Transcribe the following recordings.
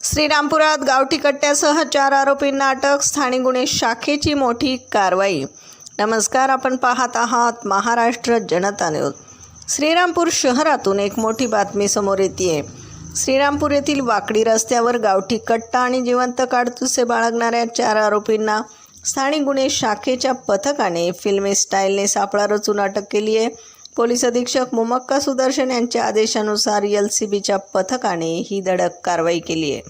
श्रीरामपुरात गावठी कट्ट्यासह 4 आरोपींना अटक. स्थानिक गुन्हे शाखेची मोठी कारवाई. नमस्कार, आपण पाहत आहात महाराष्ट्र जनता न्यूज. श्रीरामपूर शहरातून एक मोठी बातमी समोर येते. श्रीरामपूर येथील वाकडी रस्त्यावर गावठी कट्टा आणि जिवंत काडतुसे बाळगणाऱ्या 4 आरोपींना स्थानिक गुन्हे शाखेच्या पथकाने फिल्मी स्टाईलने सापळा रचून अटक केली आहे. पोलीस अधीक्षक मुमक्का सुदर्शन यांच्या आदेशानुसार LCBच्या पथकाने ही धडक कारवाई केली आहे.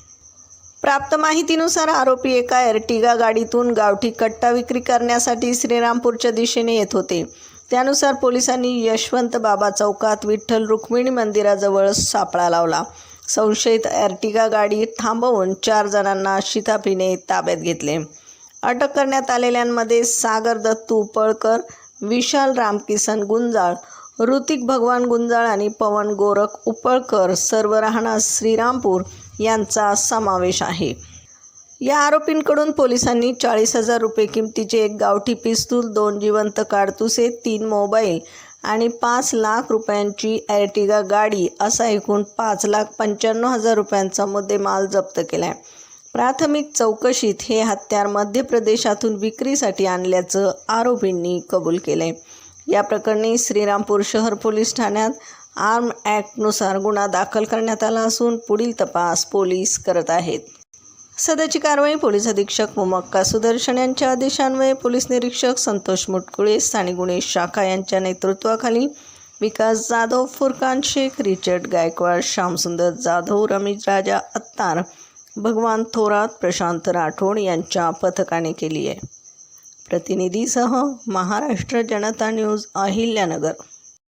प्राप्त माहितीनुसार आरोपी एका एर्टिगा गाडीतून गावठी कट्टा विक्री करण्यासाठी श्रीरामपूरच्या दिशेने येत होते. त्यानुसार पोलिसांनी यशवंत बाबा चौकात विठ्ठल रुक्मिणी मंदिराजवळ सापळा लावला. संशयित एर्टिगा गाडी थांबवून 4 जणांना शिताफीने ताब्यात घेतले. अटक करण्यात आलेल्यांमध्ये सागर दत्तू उपळकर, विशाल रामकिसन गुंजाळ, ऋतिक भगवान गुंजाळ आणि पवन गोरख उपळकर, सर्व राहणार श्रीरामपूर यांचा समावेश आहे. या आरोपींकडून पोलिसांनी 40,000 रुपये किमतीचे एक गावठी पिस्तूल, 2 जिवंत काडतुसे, 3 मोबाईल आणि 5 लाख रुपयांची एर्टिगा गाडी असा एकूण 5,95,000 रुपयांचा मुद्देमाल जप्त केला आहे. प्राथमिक चौकशीत हे हत्यार मध्य प्रदेशातून विक्रीसाठी आणल्याचं आरोपींनी कबूल केले. या प्रकरणी श्रीरामपूर शहर पोलीस ठाण्यात आर्म ॲक्टनुसार गुन्हा दाखल करण्यात आला असून पुढील तपास पोलीस करत आहेत. सदरची कारवाई पोलीस अधीक्षक मुमक्का सुदर्शन यांच्या आदेशान्वये पोलीस निरीक्षक संतोष मुटकुळे, स्थानिक गुन्हे शाखा यांच्या नेतृत्वाखाली विकास जाधव, फुरकान शेख, रिचर्ड गायकवाड, श्यामसुंदर जाधव, रमेश राजा अत्तार, भगवान थोरात, प्रशांत राठोड यांच्या पथकाने केली आहे. प्रतिनिधीसह महाराष्ट्र जनता न्यूज, अहिल्यानगर.